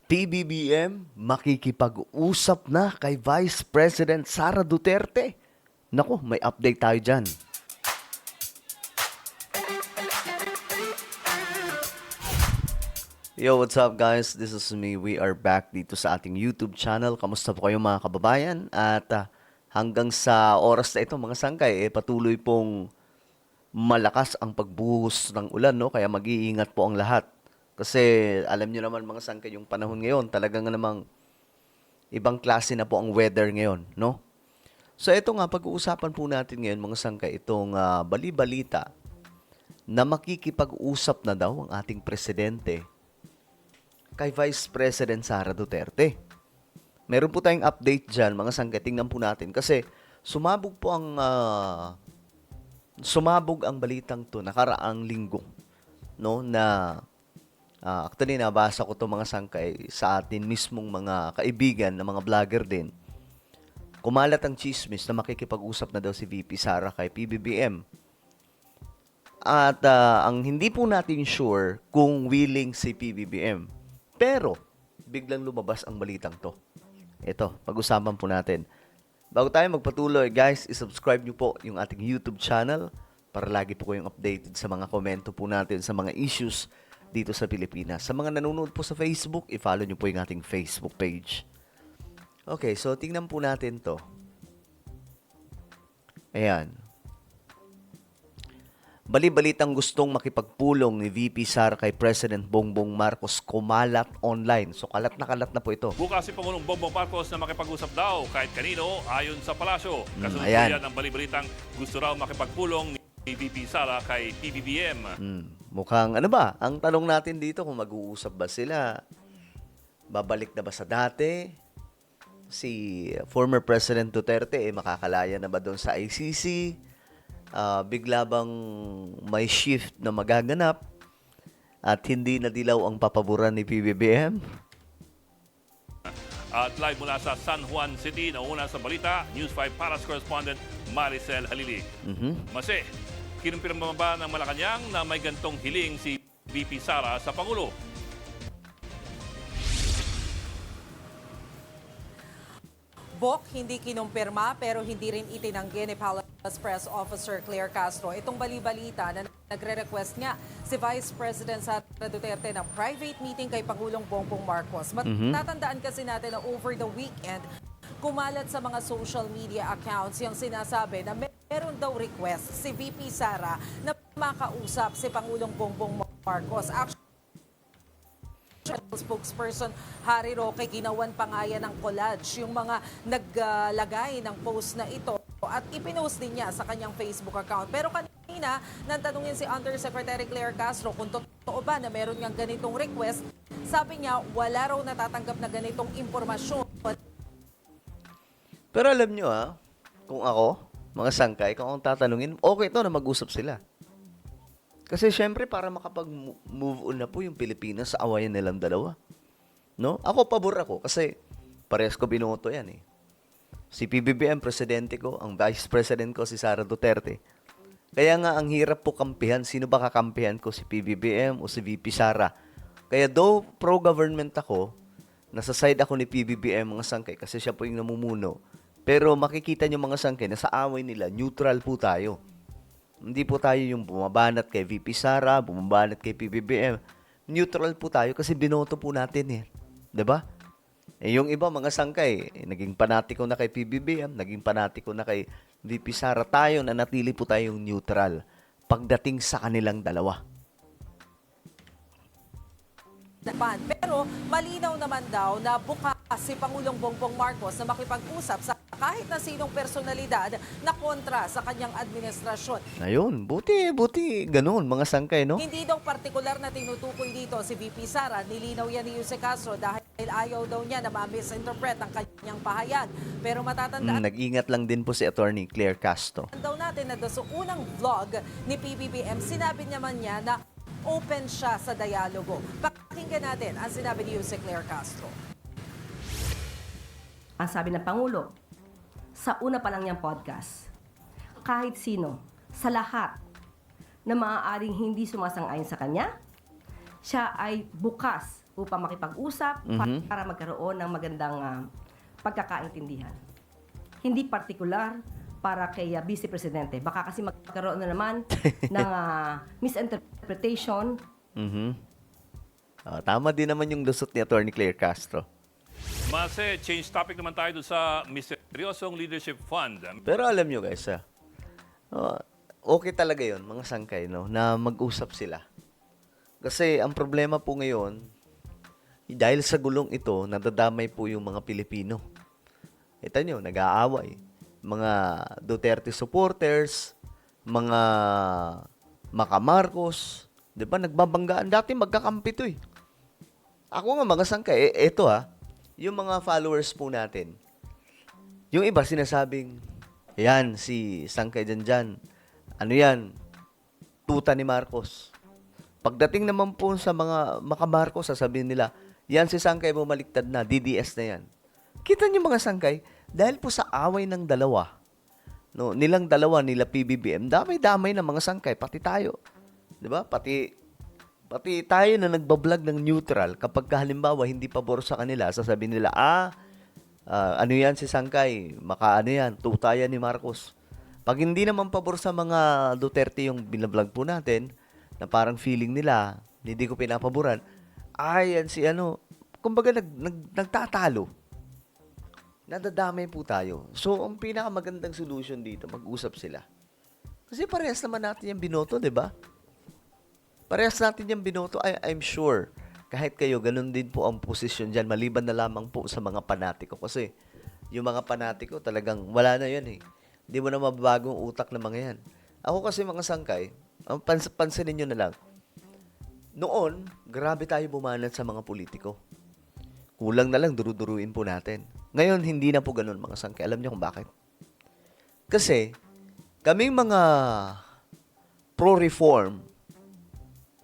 PBBM makikipag-usap na kay Vice President Sara Duterte. Naku, may update tayo dyan. Yo, what's up guys? This is me. We are back dito sa ating YouTube channel. Kamusta po kayo mga kababayan? At hanggang sa oras na ito mga sangkay, patuloy pong malakas ang pagbuhos ng ulan, no? Kaya mag-iingat po ang lahat. Kasi alam nyo naman mga sangkay, yung panahon ngayon, talagang namang ibang klase na po ang weather ngayon, no? So ito nga, pag-uusapan po natin ngayon mga sangkay, itong bali-balita na makikipag-usap na daw ang ating presidente kay Vice President Sara Duterte. Meron po tayong update dyan, mga sangkay, tingnan po natin. Kasi sumabog ang balitang to nakaraang linggo, no, na actually nabasa ko to mga sangkay sa atin mismong mga kaibigan na mga vlogger din. Kumalat ang chismis na makikipag-usap na daw si VP Sara kay PBBM. At ang hindi po natin sure kung willing si PBBM. Pero biglang lumabas ang balitang to. Ito, pag-usapan po natin. Bago tayo magpatuloy, guys, isubscribe nyo po yung ating YouTube channel para lagi po kayong updated sa mga komento po natin sa mga issues dito sa Pilipinas. Sa mga nanonood po sa Facebook, i-follow nyo po yung ating Facebook page. Okay, so tingnan po natin to. Ayan. Bali-balitang gustong makipagpulong ni VP Sara kay President Bongbong Marcos kumalat online. So kalat na po ito. Bukas si Pangulong Bongbong Marcos na makipag-usap daw kahit kanino ayon sa palasyo. Kasunod ayan. yan ang bali-balitang gusto raw makipagpulong ni VP Sara kay PBBM. Mukhang ano ba? Ang tanong natin dito kung mag-uusap ba sila, babalik na ba sa dati? Si former President Duterte makakalaya na ba doon sa ICC? Bigla bang may shift na magaganap at hindi na dilaw ang papaboran ni PBBM? At live mula sa San Juan City, nauna sa balita, News 5 Paras correspondent Maricel Halili. Mase, kinumpirma ba ng Malacanang na may gantong hiling si VP Sara sa Pangulo? Bok, hindi kinumpirma pero hindi rin itinanggi ni Palace Press Officer Claire Castro itong bali-balita na nagre-request nga si Vice President Sara Duterte ng private meeting kay Pangulong Bongbong Marcos. Matatandaan kasi natin na over the weekend, kumalat sa mga social media accounts yung sinasabi na meron daw request si VP Sara na makausap si Pangulong Bongbong Marcos. Actually, spokesperson Harry Roque, ginawan pa nga yan ng collage yung mga naglagay ng post na ito at ipinost din niya sa kanyang Facebook account. Pero kanina, nang tanungin si Undersecretary Claire Castro kung totoo ba na meron ngang ganitong request, sabi niya wala raw natatanggap na ganitong impormasyon. Pero alam nyo kung ako, mga sangkay, kung akong tatanungin, okay to na mag-usap sila. Kasi syempre para makapag-move on na po yung Pilipinas sa awayan nilang dalawa. No? Ako, pabor ako kasi parehas ko binoto yan eh. Si PBBM, presidente ko, ang vice president ko, si Sara Duterte. Kaya nga, ang hirap po kampihan. Sino ba kakampihan ko? Si PBBM o si VP Sara? Kaya though pro-government ako, nasa side ako ni PBBM mga sangkay kasi siya po yung namumuno. Pero makikita nyo mga sangkay na sa away nila, neutral po tayo. Hindi po tayo yung bumabanat kay VP Sara, bumabanat kay PBBM. Neutral po tayo kasi binoto po natin eh. 'Di ba? Yung iba mga sangkay, naging panatiko na kay PBBM, naging panatiko na kay VP Sara. Tayo na natili po tayong neutral pagdating sa kanilang dalawa. Pero malinaw naman daw na bukas si Pangulong Bongbong Marcos na makipag-usap sa kahit na sinong personalidad na kontra sa kanyang administrasyon. Ayun, buti ganoon mga sangkay, no? Hindi daw partikular na tinutukoy dito si VP Sara. Nilinaw yan ni Jose Castro dahil ayaw daw niya na ma-misinterpret ang kanyang pahayag. Pero matatandaan Nag-ingat lang din po si Attorney Claire Castro. daw natin na sa unang vlog ni PBBM, sinabi naman niya na open siya sa dialogo. Pakinggan natin ang sinabi ni Jose Claire Castro. Ang sabi ng Pangulo, sa una pa lang niyang podcast, kahit sino, sa lahat na maaaring hindi sumasang-ayon sa kanya, siya ay bukas upang makipag-usap para magkaroon ng magandang pagkakaintindihan. Hindi partikular para kay Vice Presidente. Baka kasi magkaroon na naman ng misinterpretation. Tama din naman yung lusot ni Attorney Claire Castro. Mase, change topic naman tayo doon sa misteryosong leadership fund. Pero alam nyo guys, okay talaga yon mga sangkay, no, na mag-usap sila. Kasi ang problema po ngayon, dahil sa gulong ito, nadadamay po yung mga Pilipino. Ito nyo, nag-aaway. Mga Duterte supporters, mga Marcos, di ba, nagbabanggaan. Dati magkakampi to eh. Ako nga mga sangkay, eto yung mga followers po natin. Yung iba sinasabing, yan, si Sangkay Janjan. Ano yan? Tuta ni Marcos. Pagdating naman po sa mga Marcos, sasabihin nila, yan si Sangkay bumaliktad na, DDS na yan. Kita niyo mga Sangkay, dahil po sa away ng dalawa, no, nilang dalawa, nila PBBM, damay-damay ng mga Sangkay, pati tayo. 'Di ba? Pati tayo na nagbablog ng neutral, kapag halimbawa hindi pabor sa kanila, sasabihin nila, ano yan si Sangkay, ano yan, tuta yan ni Marcos. Pag hindi naman pabor sa mga Duterte yung binablog po natin, na parang feeling nila, hindi ko pinapaboran, yan si ano, kumbaga nagtatalo. Nadadamay po tayo. So, ang pinakamagandang solution dito, mag-usap sila. Kasi parehas naman natin yung binoto, di ba? Parehas natin yung binoto. I'm sure, kahit kayo, ganun din po ang posisyon dyan, maliban na lamang po sa mga panatiko. Kasi, yung mga panatiko, talagang wala na yan eh. Hindi mo na mababago ang utak ng mga yan. Ako kasi mga sangkay, pansinin nyo na lang, noon, grabe tayo bumanat sa mga politiko. Kulang na lang, duru-duruin po natin. Ngayon, hindi na po ganun, mga sangkay. Alam niyo kung bakit? Kasi, kaming mga pro-reform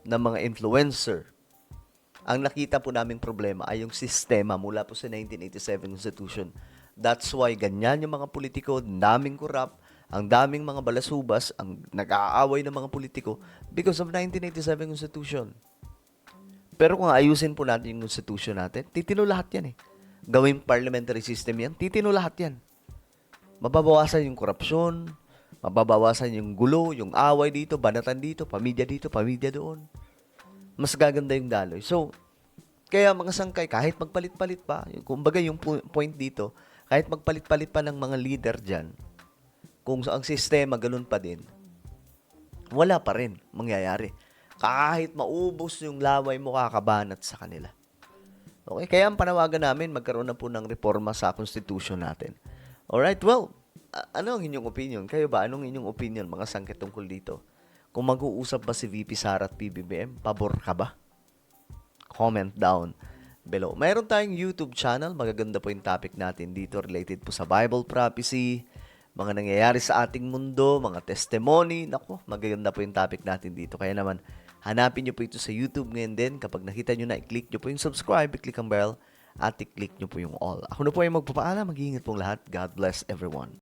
na mga influencer, ang nakita po naming problema ay yung sistema mula po sa 1987 Constitution. That's why ganyan yung mga politiko, daming corrupt, ang daming mga balasubas, ang nag-aaway ng mga politiko because of 1987 Constitution. Pero kung ayusin po natin yung Constitution natin, titino lahat yan eh. Gawing parliamentary system yan, titino lahat yan. Mababawasan yung korupsyon, mababawasan yung gulo, yung away dito, banatan dito, pamilya doon. Mas gaganda yung daloy. So, kaya mga sangkay, kahit magpalit-palit pa, kumbaga yung point dito, kahit magpalit-palit pa ng mga leader dyan, kung ang sistema ganun pa din, wala pa rin mangyayari. Kahit maubos yung laway mo, kakabanat sa kanila. Okay, kaya ang panawagan namin, magkaroon na po ng reforma sa Constitution natin. Alright, well, ano ang inyong opinion? Kayo ba? Anong inyong opinion, mga sangkit tungkol dito? Kung mag-uusap ba si VP Sara at PBBM, pabor ka ba? Comment down below. Mayroon tayong YouTube channel. Magaganda po yung topic natin dito related po sa Bible prophecy, mga nangyayari sa ating mundo, mga testimony. Naku, magaganda po yung topic natin dito. Kaya naman, hanapin nyo po ito sa YouTube ngayon din. Kapag nakita nyo na, i-click nyo po yung subscribe, i-click ang bell, at i-click nyo po yung all. Ako na po ay magpapaalam. Mag-iingat pong lahat. God bless everyone.